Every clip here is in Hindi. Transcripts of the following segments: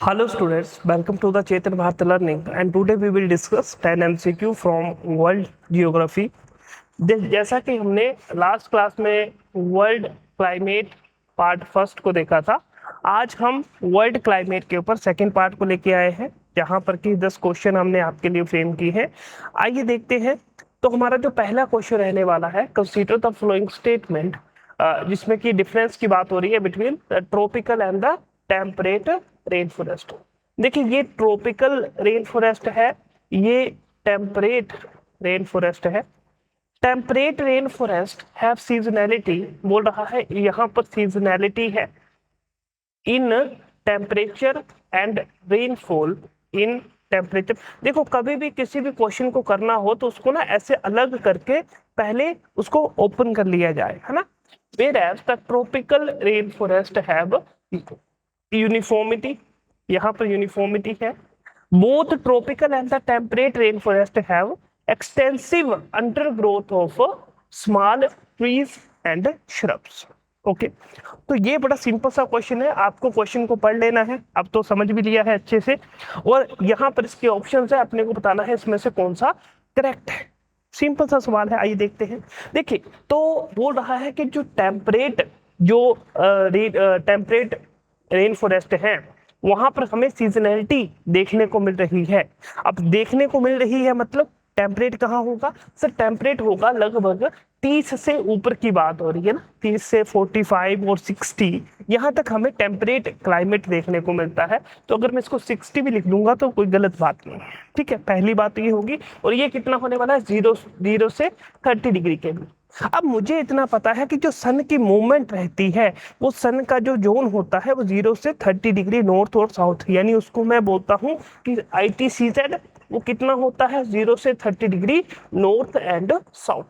Hello students, welcome to the Chetan Bharat Learning and today we will discuss 10 MCQ from World Geography। जैसा कि हमने लास्ट क्लास में वर्ल्ड क्लाइमेट पार्ट फर्स्ट को देखा था, आज हम वर्ल्ड क्लाइमेट के ऊपर सेकंड पार्ट को लेके आए हैं, जहां पर कि 10 क्वेश्चन हमने आपके लिए फ्रेम की है। आइए देखते हैं। तो हमारा जो पहला क्वेश्चन रहने वाला है, कंसीडर द फॉलोइंग स्टेटमेंट, जिसमें कि डिफरेंस की बात हो रही है between tropical and the temperate rain forest. देखिए, ये ट्रॉपिकल रेन फॉरेस्ट है, ये टेम्परेट रेन फॉरेस्ट है। Temperate rain forest have seasonality, बोल रहा है यहाँ पर सीजनैलिटी है in temperature and rainfall in temperature. देखो, कभी भी किसी भी क्वेश्चन को करना हो तो उसको ना ऐसे अलग करके पहले उसको ओपन कर लिया जाए, है ना। Whereas the tropical rainforest have uniformity, यहाँ पर यूनिफॉर्मिटी है। Both tropical and the temperate rainforest have extensive undergrowth of small trees and shrubs। Okay, तो ये बड़ा सिंपल सा क्वेश्चन है, आपको क्वेश्चन को पढ़ लेना है। अब तो समझ भी लिया है अच्छे से, और यहाँ पर इसके ऑप्शंस है, अपने को बताना है इसमें से कौन सा करेक्ट है। सिंपल सा सवाल है, आइए देखते हैं। देखिए, तो बोल रहा है कि जो टेम्परेट रेन फॉरेस्ट है, वहां पर हमें सीजनैलिटी देखने को मिल रही है। अब देखने को मिल रही है मतलब टेम्परेट कहाँ होगा सर? टेम्परेट होगा लगभग 30 से ऊपर की बात हो रही है ना, 30 से 45 और 60, यहाँ तक हमें टेम्परेट क्लाइमेट देखने को मिलता है। तो अगर मैं इसको 60 भी लिख दूंगा तो कोई गलत बात नहीं है, ठीक है। पहली बात ये होगी, और ये कितना होने वाला है? 0 से 30 डिग्री के भी। अब मुझे इतना पता है कि जो सन की मूवमेंट रहती है, वो सन का जो जोन होता है वो 0 से 30 डिग्री नॉर्थ और साउथ, यानी उसको मैं बोलता हूँ कि ITCZ, वो कितना होता है? 0 से 30 डिग्री नॉर्थ एंड साउथ,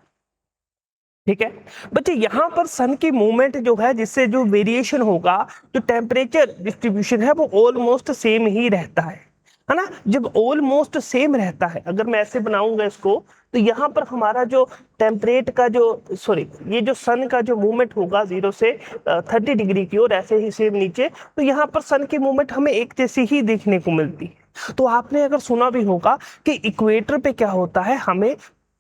ठीक है बच्चे। यहां पर सन की मूवमेंट जो है, जिससे जो वेरिएशन होगा, जो टेम्परेचर डिस्ट्रीब्यूशन है, वो ऑलमोस्ट सेम ही रहता है ना। जब ऑलमोस्ट सेम रहता है, अगर मैं ऐसे बनाऊंगा इसको, तो यहाँ पर हमारा जो टेम्परेट का ये जो सन का जो मूवमेंट होगा 0 से 30 डिग्री की ओर, ऐसे ही सेम नीचे, तो यहाँ पर सन की मूवमेंट हमें एक जैसी ही देखने को मिलती है। तो आपने अगर सुना भी होगा कि इक्वेटर पे क्या होता है, हमें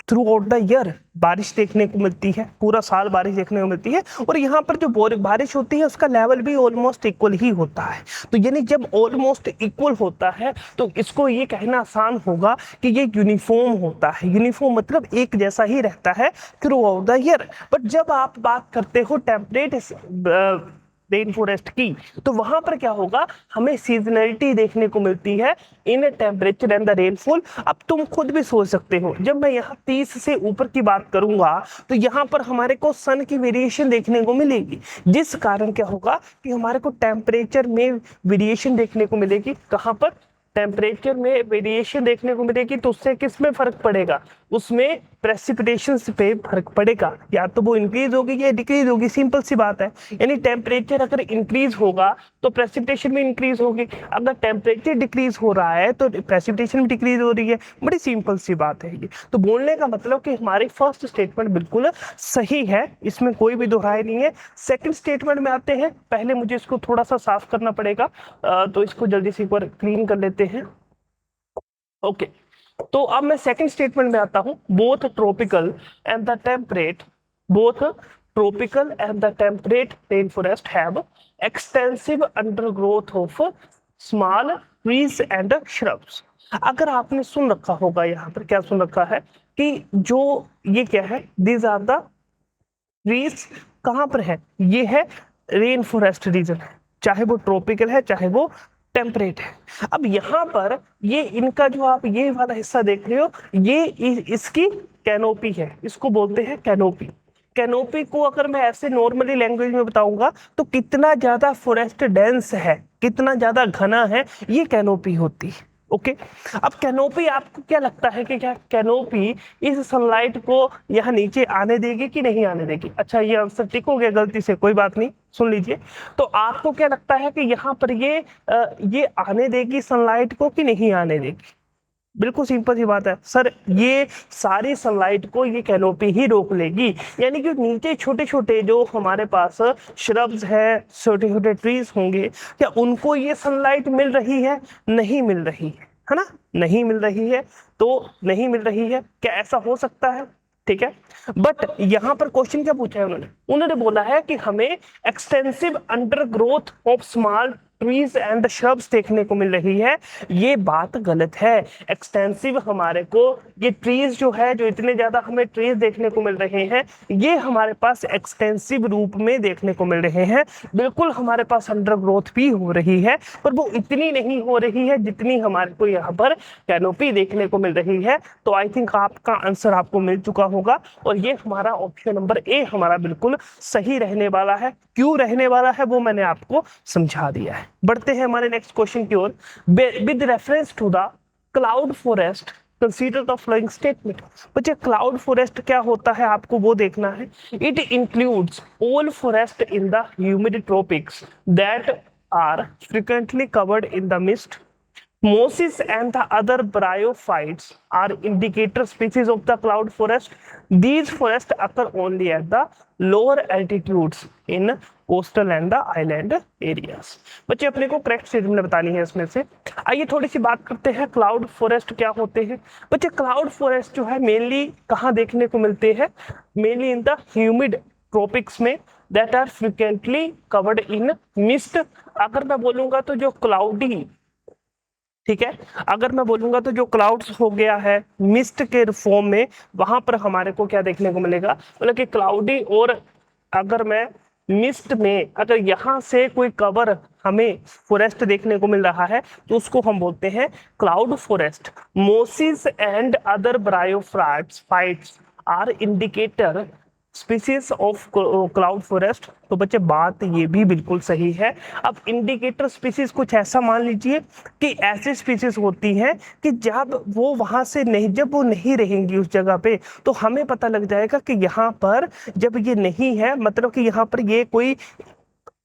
थ्रू आउट द ईयर बारिश देखने को मिलती है, पूरा साल बारिश देखने को मिलती है, और यहाँ पर जो बारिश होती है उसका लेवल भी ऑलमोस्ट इक्वल ही होता है। तो यानी जब ऑलमोस्ट इक्वल होता है तो इसको ये कहना आसान होगा कि ये यूनिफॉर्म होता है। यूनिफॉर्म मतलब एक जैसा ही रहता है through out the year. But जब आप बात करते हो टेम्परेट रेन फॉरेस्ट की, तो वहां पर क्या होगा? हमें सीजनलिटी देखने को मिलती है in temperature and the rainfall. अब तुम खुद भी सोच सकते हो, जब मैं यहाँ 30 से ऊपर की बात करूंगा तो यहाँ पर हमारे को सन की वेरिएशन देखने को मिलेगी, जिस कारण क्या होगा कि हमारे को टेम्परेचर में वेरिएशन देखने को मिलेगी। कहाँ पर? टेम्परेचर में वेरिएशन देखने को मिलेगी। तो उससे किस में फर्क पड़ेगा? उसमें प्रेसिपिटेशन पे फर्क पड़ेगा, या तो वो इंक्रीज होगी या डिक्रीज होगी, सिंपल सी बात है। यानी टेम्परेचर अगर इंक्रीज होगा तो प्रेसिपिटेशन भी इंक्रीज होगी, अगर टेम्परेचर डिक्रीज हो रहा है तो प्रेसिपिटेशन भी डिक्रीज हो रही है। बड़ी सिंपल सी बात है ये। तो बोलने का मतलब कि हमारी फर्स्ट स्टेटमेंट बिल्कुल सही है, इसमें कोई भी दोहराई नहीं है। सेकंड स्टेटमेंट में आते हैं, पहले मुझे इसको थोड़ा सा साफ करना पड़ेगा, तो इसको जल्दी से एक बार क्लीन कर लेते हैं। ओके, तो अब मैं सेकंड स्टेटमेंट में आता हूं। Both tropical and the temperate rain forest have extensive undergrowth of small trees and shrubs. अगर आपने सुन रखा होगा, यहाँ पर क्या सुन रखा है कि जो ये क्या है, दीज आर द ट्रीज, कहाँ पर है? ये है रेन फॉरेस्ट रीजन है, चाहे वो ट्रॉपिकल है चाहे वो टेम्परेट है। अब यहाँ पर ये इनका जो आप ये वाला हिस्सा देख रहे हो, ये इसकी कैनोपी है, इसको बोलते हैं कैनोपी। कैनोपी को अगर मैं ऐसे नॉर्मली लैंग्वेज में बताऊंगा तो कितना ज्यादा फॉरेस्ट डेंस है, कितना ज्यादा घना है, ये कैनोपी होती है। ओके, अब कैनोपी, आपको क्या लगता है कि क्या कैनोपी इस सनलाइट को यहाँ नीचे आने देगी कि नहीं आने देगी? अच्छा, ये आंसर टिक हो गया गलती से, कोई बात नहीं, सुन लीजिए। तो आपको क्या लगता है कि यहाँ पर ये आने देगी सनलाइट को कि नहीं आने देगी? बिल्कुल सिंपल सी बात है सर, ये सारी सनलाइट को ये कैनोपी ही रोक लेगी। यानी कि नीचे छोटे छोटे जो हमारे पास श्रब्स है, छोटे छोटे ट्रीज होंगे, क्या उनको ये सनलाइट मिल रही है? नहीं मिल रही है ना, नहीं मिल रही है। तो नहीं मिल रही है, क्या ऐसा हो सकता है? ठीक है, बट यहां पर क्वेश्चन क्या पूछा है उन्होंने? उन्होंने बोला है कि हमें extensive undergrowth of small trees and shrubs देखने को मिल रही है। ये बात गलत है। एक्सटेंसिव हमारे को ये ट्रीज जो है, जो इतने ज्यादा हमें ट्रीज देखने को मिल रहे हैं, ये हमारे पास एक्सटेंसिव रूप में देखने को मिल रहे हैं। बिल्कुल हमारे पास अंडरग्रोथ भी हो रही है, पर वो इतनी नहीं हो रही है जितनी हमारे को यहाँ पर कैनोपी देखने को मिल रही है। तो आई थिंक आपका आंसर आपको मिल चुका होगा, और ये हमारा ऑप्शन नंबर ए हमारा बिल्कुल सही रहने वाला है। क्यों रहने वाला है वो मैंने आपको समझा दिया है। बढ़ते हैं हमारे नेक्स्ट क्वेश्चन की ओर। With reference to the cloud forest consider the flowing statement. बच्चे क्लाउड फॉरेस्ट क्या होता है आपको वो देखना है। It includes all forest in the humid tropics that are frequently covered in the mist. Mosses and the other bryophytes are indicator species of the cloud forest. These forests occur only at the lower altitudes in coastal and the island areas. बच्चे अपने को करेक्ट स्टेटमेंट बतानी है इसमें से। आइए थोड़ी सी बात करते हैं क्लाउड फॉरेस्ट क्या होते हैं। बच्चे क्लाउड फॉरेस्ट जो है मेनली कहाँ देखने को मिलते हैं? Mainly in the humid tropics में, that are frequently covered in mist. अगर मैं बोलूंगा तो जो क्लाउडी, ठीक है, अगर मैं बोलूंगा तो जो क्लाउड्स हो गया है मिस्ट के फॉर्म में, वहां पर हमारे को क्या देखने को मिलेगा? मतलब कि क्लाउडी, और अगर मैं मिस्ट में अगर यहाँ से कोई कवर हमें फॉरेस्ट देखने को मिल रहा है तो उसको हम बोलते हैं cloud forest. Mosses and other bryophytes are indicator species of cloud forest. तो बच्चे बात ये भी बिल्कुल सही है। अब इंडिकेटर स्पीसीज कुछ ऐसा मान लीजिए कि ऐसी स्पीसीज होती हैं कि जब वो वहां से नहीं, जब वो नहीं रहेंगी उस जगह पे, तो हमें पता लग जाएगा कि यहाँ पर जब ये नहीं है, मतलब कि यहाँ पर ये कोई,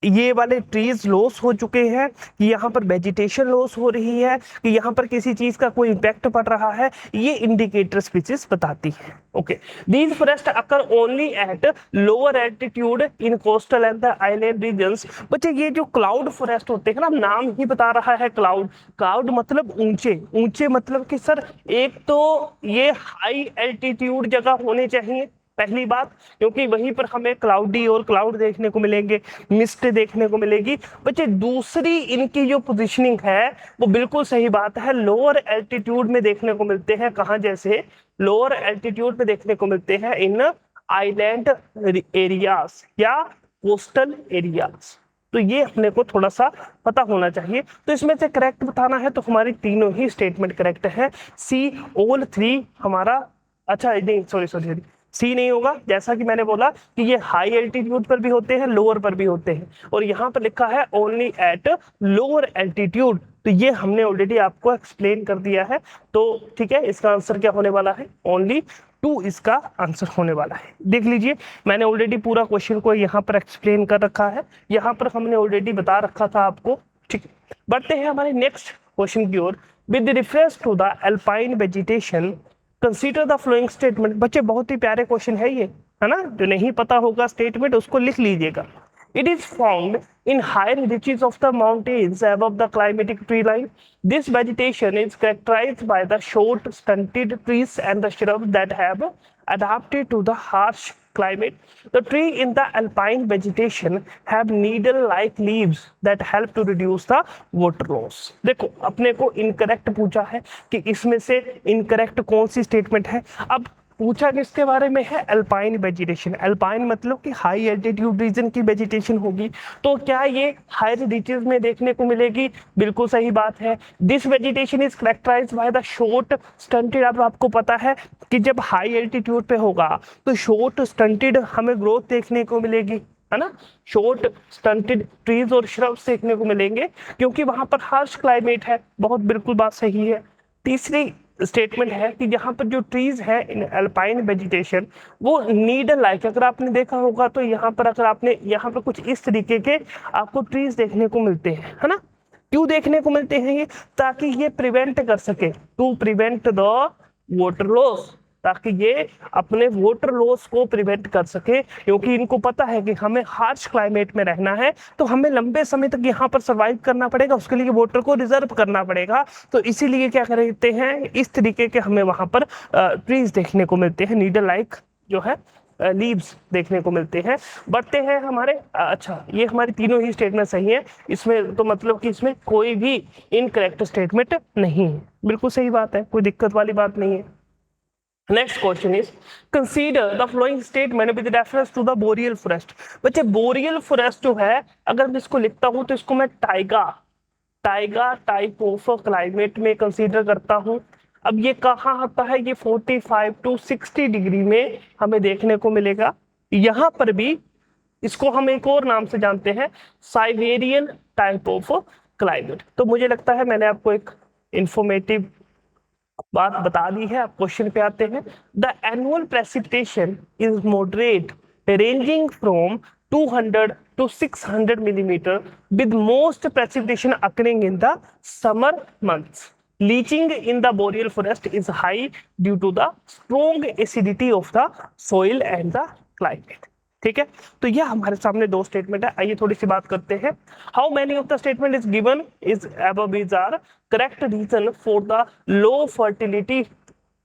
ये वाले ट्रीज लॉस हो चुके हैं, कि यहाँ पर वेजिटेशन लॉस हो रही है, कि यहाँ पर किसी चीज का कोई इम्पैक्ट पड़ रहा है, ये इंडिकेटर स्पीसीज बताती है। Okay, these forest occur only at lower altitude in coastal and the island regions. बच्चे ये जो क्लाउड फॉरेस्ट होते हैं ना, नाम ही बता रहा है क्लाउड। क्लाउड मतलब ऊंचे, ऊंचे मतलब कि सर एक तो ये हाई एल्टीट्यूड जगह होने चाहिए, पहली बात, क्योंकि वहीं पर हमें क्लाउडी और क्लाउड देखने को मिलेंगे, मिस्ट देखने को मिलेगी। बच्चे दूसरी इनकी जो पोजीशनिंग है वो बिल्कुल सही बात है, लोअर एल्टीट्यूड में देखने को मिलते हैं। कहाँ? जैसे लोअर एल्टीट्यूड में देखने को मिलते हैं इन आइलैंड एरियाज या कोस्टल एरियाज। तो ये अपने को थोड़ा सा पता होना चाहिए। तो इसमें से करेक्ट बताना है तो हमारी तीनों ही स्टेटमेंट करेक्ट है। सी ऑल थ्री हमारा, अच्छा नहीं सॉरी सी नहीं होगा, जैसा कि मैंने बोला कि ये हाई एल्टीट्यूड पर भी होते हैं, लोअर पर भी होते हैं, और यहाँ पर लिखा है ओनली एट लोअर एल्टीट्यूड। तो ये हमने ऑलरेडी आपको एक्सप्लेन कर दिया है। तो ठीक है, इसका आंसर क्या होने वाला है? ओनली 2 इसका आंसर होने वाला है। देख लीजिए, मैंने ऑलरेडी पूरा क्वेश्चन को यहाँ पर एक्सप्लेन कर रखा है, यहाँ पर हमने ऑलरेडी बता रखा था आपको। ठीक है, बढ़ते हैं हमारे नेक्स्ट क्वेश्चन की ओर। With reference to the alpine vegetation consider the flowing statement. बच्चे बहुत ही प्यारे क्वेश्चन है ये, है ना? जो नहीं पता होगा स्टेटमेंट उसको लिख लीजिएगा। It is found in higher reaches of the mountains above the climatic tree line. This vegetation is characterized by the short, stunted trees and the shrubs that have adapted to the harsh climate. The tree in the alpine vegetation have needle-like leaves that help to reduce the water loss. देखो अपने को incorrect पूछा है कि इसमें से incorrect कौन सी statement है। अब पूछा किसके बारे में है? Alpine vegetation. अल्पाइन मतलब कि हाई एल्टीट्यूड रीजन की वेजिटेशन होगी। तो क्या ये हायर रीचेस में देखने को मिलेगी? बिल्कुल सही बात है। This vegetation is characterised by the short stunted. अब आपको पता है कि जब हाई एल्टीट्यूड पे होगा तो शॉर्ट स्टंटेड हमें ग्रोथ देखने को मिलेगी, है ना? शॉर्ट स्टंटेड ट्रीज और श्रब्स देखने को मिलेंगे क्योंकि वहां पर हार्श क्लाइमेट है। बहुत बिल्कुल बात सही है। तीसरी स्टेटमेंट है कि यहाँ पर जो ट्रीज है इन अल्पाइन वेजिटेशन वो नीडल लाइक, अगर आपने देखा होगा तो यहाँ पर अगर आपने यहाँ पर कुछ इस तरीके के आपको ट्रीज देखने को मिलते हैं, है ना? क्यों देखने को मिलते हैं ये? ताकि ये प्रिवेंट कर सके, to prevent the water loss, ताकि ये अपने वाटर लॉस को प्रिवेंट कर सके, क्योंकि इनको पता है कि हमें हार्श क्लाइमेट में रहना है, तो हमें लंबे समय तक यहाँ पर सर्वाइव करना पड़ेगा, उसके लिए वाटर को रिजर्व करना पड़ेगा। तो इसीलिए क्या करते हैं, इस तरीके के हमें वहां पर ट्रीज देखने को मिलते हैं, नीडल लाइक जो है लीव्स देखने को मिलते हैं, बढ़ते हैं हमारे। अच्छा, ये हमारी तीनों ही स्टेटमेंट सही है, इसमें तो मतलब कि इसमें कोई भी इनकरेक्ट स्टेटमेंट नहीं है, बिल्कुल सही बात है, कोई दिक्कत वाली बात नहीं है। Next question is consider the flowing statement with reference to the boreal forest. बच्चे बोरियल फॉरेस्ट जो है, अगर मैं इसको लिखता हूं तो इसको मैं टाइगा टाइप ऑफ क्लाइमेट में कंसीडर करता हूं। अब ये कहाँ आता है, ये 45 to 60 डिग्री में हमें देखने को मिलेगा। यहाँ पर भी इसको हम एक और नाम से जानते हैं, साइबेरियन टाइप ऑफ क्लाइमेट। तो मुझे लगता है मैंने आपको एक इंफॉर्मेटिव बात बता दी है। अब क्वेश्चन पे आते हैं। The annual precipitation is moderate ranging from 200 to 600 millimeter with most precipitation occurring in the summer months. Leaching in the boreal forest is high due to the strong acidity of the soil and the climate. ठीक है, तो यह हमारे सामने दो स्टेटमेंट है। आइए थोड़ी सी बात करते हैं। How many of the statement is given is above is are correct reason for the low fertility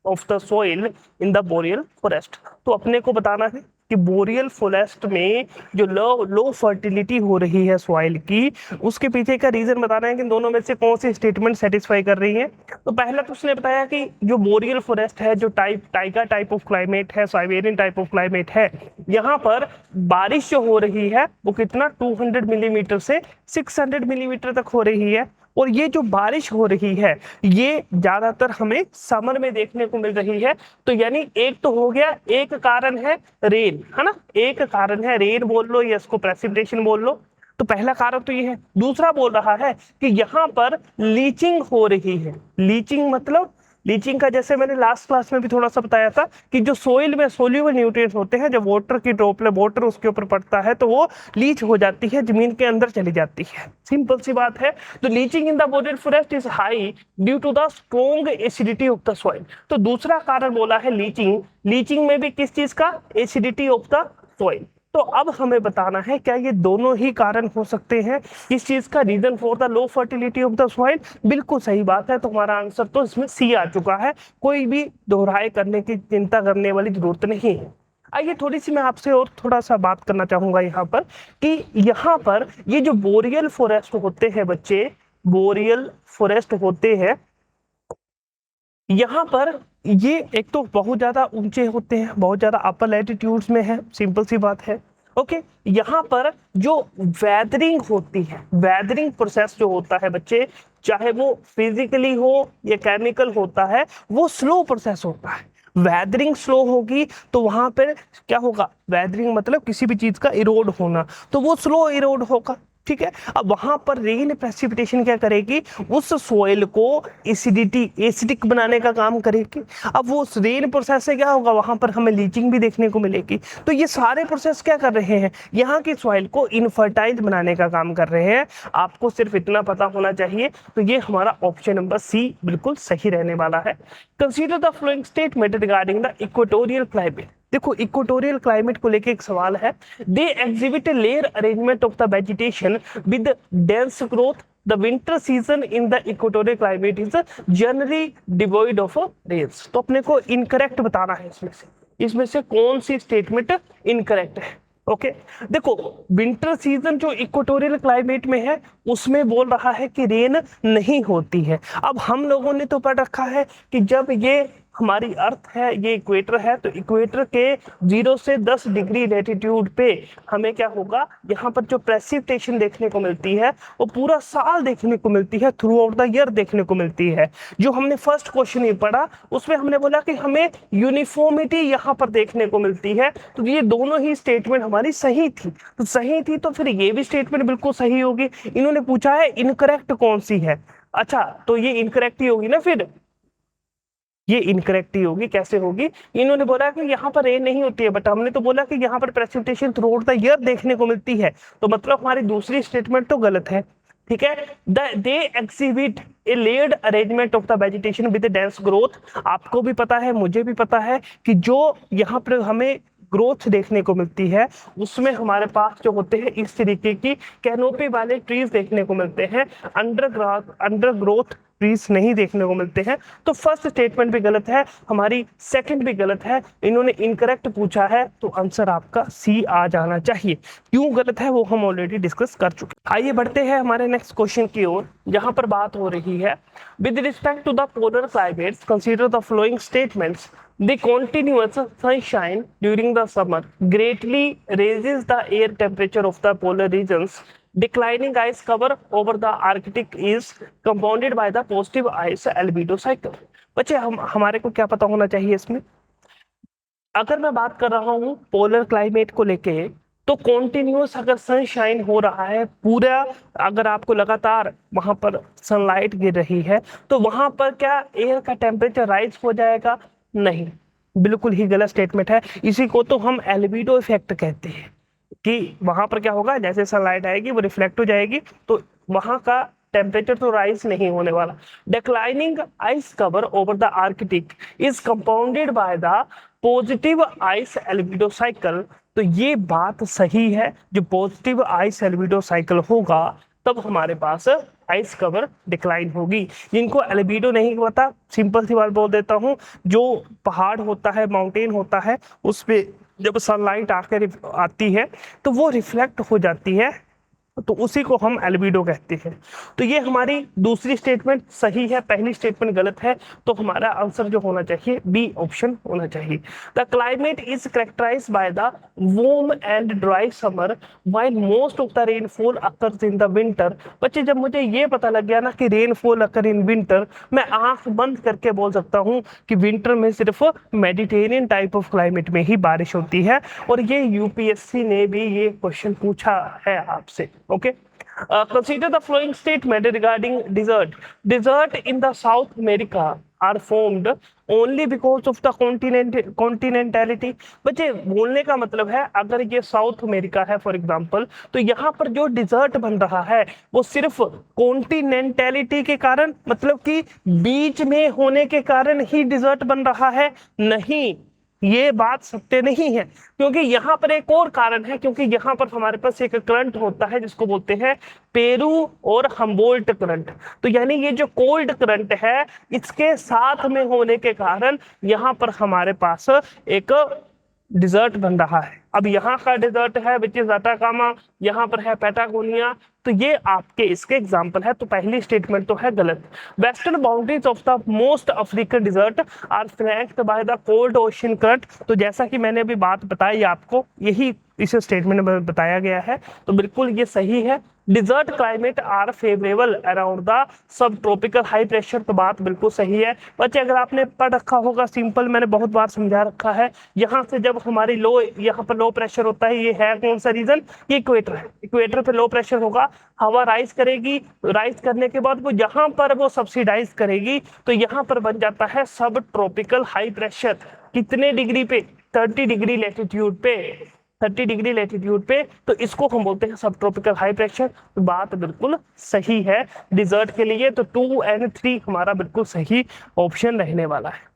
of the soil in the boreal forest. तो अपने को बताना है कि बोरियल फॉरेस्ट में जो लो फर्टिलिटी हो रही है सॉइल की, उसके पीछे का रीजन बताना है कि दोनों में से कौन सी स्टेटमेंट सेटिस्फाई कर रही है। तो पहला तो उसने बताया कि जो बोरियल फॉरेस्ट है, जो टाइगा टाइप ऑफ क्लाइमेट है, साइबेरियन टाइप ऑफ क्लाइमेट है, यहाँ पर बारिश जो हो रही है वो कितना 200 मिलीमीटर से 600 मिलीमीटर तक हो रही है। और ये जो बारिश हो रही है ये ज्यादातर हमें समर में देखने को मिल रही है। तो यानी एक तो हो गया, एक कारण है रेन, है ना, एक कारण है रेन बोल लो या इसको प्रेसिपिटेशन बोल लो। तो पहला कारण तो ये है। दूसरा बोल रहा है कि यहाँ पर लीचिंग हो रही है। लीचिंग मतलब, लीचिंग का जैसे मैंने लास्ट क्लास में भी थोड़ा सा बताया था कि जो सोइल में सोल्यूबल न्यूट्रिएंट्स होते हैं, जब वाटर की ड्रॉपलेट वाटर उसके ऊपर पड़ता है तो वो लीच हो जाती है, जमीन के अंदर चली जाती है। सिंपल सी बात है। तो leaching in the boreal forest is high due to the strong acidity of the soil. तो दूसरा कारण बोला है लीचिंग। लीचिंग में भी किस चीज का, एसिडिटी ऑफ द सोइल। तो अब हमें बताना है क्या ये दोनों ही कारण हो सकते हैं इस चीज का, reason for the low fertility of the soil. बिल्कुल सही बात है। तो हमारा आंसर तो इसमें सी आ चुका है, कोई भी दोहराए करने की चिंता करने वाली जरूरत नहीं है। आइए थोड़ी सी मैं आपसे और थोड़ा सा बात करना चाहूंगा यहाँ पर कि यहाँ पर ये जो बोरियल फॉरेस्ट होते हैं बच्चे, बोरियल फॉरेस्ट होते हैं, यहाँ पर ये एक तो बहुत ज्यादा ऊंचे होते हैं, बहुत ज्यादा अपर लैटिट्यूड्स में है, सिंपल सी बात है। ओके, यहाँ पर जो वेदरिंग होती है, वेदरिंग प्रोसेस जो होता है बच्चे, चाहे वो फिजिकली हो या केमिकल होता है, वो स्लो प्रोसेस होता है। वेदरिंग स्लो होगी तो वहां पर क्या होगा, वेदरिंग मतलब किसी भी चीज का इरोड होना, तो वो स्लो इरोड होगा। ठीक है, अब वहां पर रेन प्रेसिपिटेशन क्या करेगी, उस सोइल को एसिडिक बनाने का काम करेगी। अब वो रेन प्रोसेस से क्या होगा, वहां पर हमें लीचिंग भी देखने को मिलेगी। तो ये सारे प्रोसेस क्या कर रहे हैं, यहाँ की सॉइल को इनफर्टाइल बनाने का काम कर रहे हैं। आपको सिर्फ इतना पता होना चाहिए। तो ये हमारा ऑप्शन नंबर सी बिल्कुल सही रहने वाला है। Consider the flowing statement regarding the equatorial climate. देखो इक्वेटोरियल क्लाइमेट को लेके एक सवाल है। They exhibit layer arrangement of the vegetation with dense growth. The winter season in the equatorial climate is generally devoid of rains. तो अपने को इनकरेक्ट बताना है इसमें से कौन सी स्टेटमेंट इनकरेक्ट है। ओके, देखो विंटर सीजन जो इक्वेटोरियल क्लाइमेट में है उसमें बोल रहा है कि रेन नहीं होती है। अब हम लोगों ने तो पढ़ रखा है कि जब ये हमारी अर्थ है, ये इक्वेटर है, तो इक्वेटर के 0 से 10 डिग्री लैटिट्यूड पे हमें क्या होगा, यहाँ पर जो प्रेसिपिटेशन देखने को मिलती है वो पूरा साल देखने को मिलती है, थ्रू आउट द ईयर देखने को मिलती है। जो हमने फर्स्ट क्वेश्चन ही पढ़ा उसमें हमने बोला कि हमें यूनिफॉर्मिटी यहाँ पर देखने को मिलती है। तो ये दोनों ही स्टेटमेंट हमारी सही थी, तो सही थी तो फिर ये भी स्टेटमेंट बिल्कुल सही होगी। इन्होंने पूछा है इनकरेक्ट कौन सी है, अच्छा तो ये इनकरेक्ट ही होगी ना, फिर ये इनकरेक्ट ही होगी। कैसे होगी, इन्होंने बोला कि यहाँ पर रेन नहीं होती है, बट हमने तो बोला कि यहाँ पर precipitation through out the year देखने को मिलती है, तो मतलब हमारी दूसरी स्टेटमेंट तो गलत है। ठीक है। They exhibit A layered arrangement of the vegetation with dense growth. आपको भी पता है, मुझे भी पता है कि जो यहाँ पर हमें ग्रोथ देखने को मिलती है उसमें हमारे पास जो होते हैं इस तरीके की कैनोपी वाले ट्रीज देखने को मिलते हैं, अंडर ग्रोथ ट्रीज नहीं देखने को मिलते हैं। तो फर्स्ट स्टेटमेंट भी गलत है हमारी, सेकंड भी गलत है, इन्होंने इनकरेक्ट पूछा है तो आंसर आपका सी आ जाना चाहिए। क्यों गलत है वो हम ऑलरेडी डिस्कस कर चुके। आइए बढ़ते हैं हमारे नेक्स्ट क्वेश्चन की ओर, जहां पर बात हो रही है with respect to the polar climates consider the following statements. The continuous sunshine during the summer greatly raises the air temperature of the polar regions. Declining ice cover over the Arctic is compounded by the positive ice albedo cycle. बच्चे हमारे को क्या पता होना चाहिए इसमें? अगर मैं बात कर रहा हूँ पोलर क्लाइमेट को लेके, तो कॉन्टिन्यूस अगर सनशाइन हो रहा है पूरा, अगर आपको लगातार वहां पर सनलाइट गिर रही है तो वहां पर क्या एयर का टेम्परेचर राइज हो जाएगा? नहीं, बिल्कुल ही गलत स्टेटमेंट है। इसी को तो हम एल्बिडो इफेक्ट कहते हैं कि वहां पर क्या होगा, जैसे सनलाइट आएगी वो रिफ्लेक्ट हो जाएगी तो वहां का टेम्परेचर तो राइज नहीं होने वाला। Declining ice cover over the Arctic is compounded by the positive ice albedo cycle. तो ये बात सही है, जो पॉजिटिव आइस एल्बिडो साइकिल होगा तब हमारे पास आइस कवर डिक्लाइन होगी। जिनको एल्बिडो नहीं पता, सिंपल सी बात बोल देता हूँ, जो पहाड़ होता है, माउंटेन होता है, उस पे जब सनलाइट आकर आती है तो वो रिफ्लेक्ट हो जाती है, तो उसी को हम एल्बिडो कहते हैं। तो ये हमारी दूसरी स्टेटमेंट सही है, पहली स्टेटमेंट गलत है, तो हमारा आंसर जो होना चाहिए बी ऑप्शन होना चाहिए। The climate is characterised by the warm and dry summer while most of the rainfall occurs in the winter. बच्चे जब मुझे ये पता लग गया ना कि रेनफॉल अकर इन विंटर, मैं आंख बंद करके बोल सकता हूँ कि विंटर में सिर्फ मेडिटेरियन टाइप ऑफ क्लाइमेट में ही बारिश होती है। और ये यूपीएससी ने भी ये क्वेश्चन पूछा है आपसे। Okay. Consider the following statement regarding desert. Desert in the South America are formed only because of the continentality. बच्चे बोलने का मतलब है, अगर ये साउथ अमेरिका है फॉर एग्जांपल, तो यहाँ पर जो डिजर्ट बन रहा है वो सिर्फ कॉन्टिनेंटैलिटी के कारण, मतलब कि बीच में होने के कारण ही डिजर्ट बन रहा है। नहीं, ये बात सत्य नहीं है, क्योंकि यहाँ पर एक और कारण है, क्योंकि यहाँ पर हमारे पास एक करंट होता है जिसको बोलते हैं पेरू और हम्बोल्ट करंट। तो यानी ये जो कोल्ड करंट है इसके साथ में होने के कारण यहाँ पर हमारे पास एक डिजर्ट बन रहा है। अब यहाँ का डिजर्ट है विच इज अटाकामा, यहाँ पर है पैटागोनिया, तो ये आपके इसके एग्जाम्पल है। तो पहली स्टेटमेंट तो है गलत। Western boundaries of the most African desert are flanked by the cold ocean current. तो जैसा कि मैंने अभी बात बताई आपको, यही इस स्टेटमेंट में बताया गया है, तो बिल्कुल ये सही है। Desert climate are favourable around the subtropical high pressure, तो बात बिल्कुल सही है। बच्चे अगर आपने पढ़ रखा होगा, सिंपल मैंने बहुत बार समझा रखा है, यहाँ से जब हमारी लो, यहाँ पर लो प्रेशर होता है, ये है कौन सा रीजन? ये इक्वेटर है। इक्वेटर पे लो प्रेशर होगा, हवा राइज करेगी, राइज करने के बाद वो जहां पर वो सब्सिडाइज करेगी तो यहाँ पर बन जाता है सब ट्रॉपिकल हाई प्रेशर। कितने डिग्री पे? 30 डिग्री लैटिट्यूड पे, 30 डिग्री लैटिट्यूड पे, तो इसको हम बोलते हैं सब ट्रॉपिकल हाई प्रेशर। तो बात बिल्कुल सही है डिजर्ट के लिए। तो 2 and 3 हमारा बिल्कुल सही ऑप्शन रहने वाला है।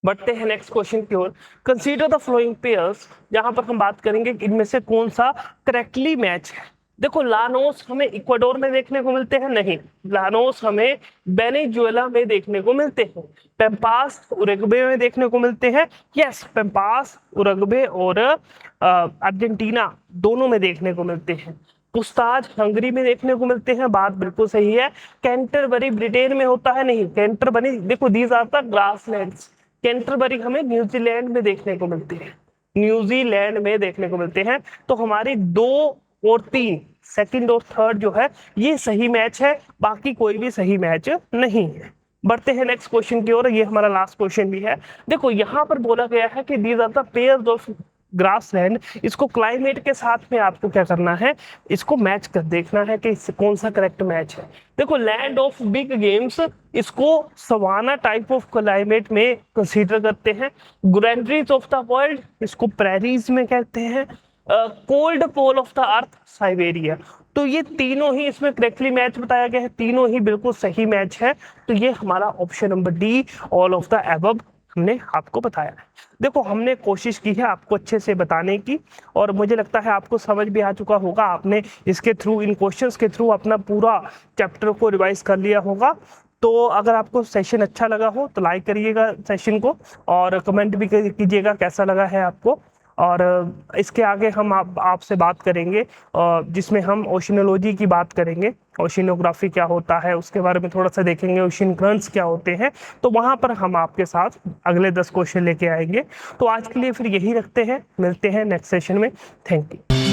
बढ़ते हैं नेक्स्ट क्वेश्चन की ओर। कंसीडर द फ्लोइंग पेयर्स, जहां पर हम बात करेंगे कि इनमें से कौन सा करेक्टली मैच है। देखो, लानोस हमें इक्वाडोर में देखने को मिलते हैं, नहीं, लानोस हमें वेनेजुएला में देखने को मिलते हैं। पेम्पास उरुग्वे में देखने को मिलते हैं, यस, पेम्पास उरुग्वे और अर्जेंटीना दोनों में देखने को मिलते हैं। पुस्ताज हंगरी में देखने को मिलते हैं, बात बिल्कुल सही है। कैंटरबरी ब्रिटेन में होता है, नहीं, कैंटरबरी, देखो these are the grasslands. Canterbury हमें न्यूजीलैंड में देखने को मिलते हैं, न्यूजीलैंड में देखने को मिलते हैं। तो हमारी 2 और 3, सेकंड और थर्ड जो है ये सही मैच है, बाकी कोई भी सही मैच नहीं है। बढ़ते हैं नेक्स्ट क्वेश्चन की ओर, ये हमारा लास्ट क्वेश्चन भी है। देखो यहाँ पर बोला गया है कि these are the pairs of grassland. इसको क्लाइमेट के साथ में आपको क्या करना है, इसको मैच कर देखना है कि कौन सा करेक्ट मैच है। देखो, लैंड ऑफ बिग गेम्स, इसको सवाना टाइप ऑफ क्लाइमेट में कंसीडर करते हैं। ग्रैंडरीज ऑफ द वर्ल्ड, इसको प्रेरीज में कहते हैं। Cold pole of the earth, Siberia. तो ये तीनों ही इसमें करेक्टली मैच बताया गया है, तीनों ही बिल्कुल सही मैच है। तो ये हमारा option number D, all of the above हमने आपको बताया है। देखो हमने कोशिश की है आपको अच्छे से बताने की, और मुझे लगता है आपको समझ भी आ चुका होगा, आपने इसके थ्रू, इन क्वेश्चंस के थ्रू अपना पूरा चैप्टर को रिवाइज कर लिया होगा। तो अगर आपको सेशन अच्छा लगा हो तो लाइक करिएगा सेशन को, और कमेंट भी कीजिएगा कैसा लगा है आपको। और इसके आगे हम आपसे बात करेंगे जिसमें हम ओशिनोलॉजी की बात करेंगे, ओशिनोग्राफी क्या होता है उसके बारे में थोड़ा सा देखेंगे, ओशिन करंट्स क्या होते हैं, तो वहाँ पर हम आपके साथ अगले 10 क्वेश्चन लेके आएंगे। तो आज के लिए फिर यही रखते हैं, मिलते हैं नेक्स्ट सेशन में। Thank you.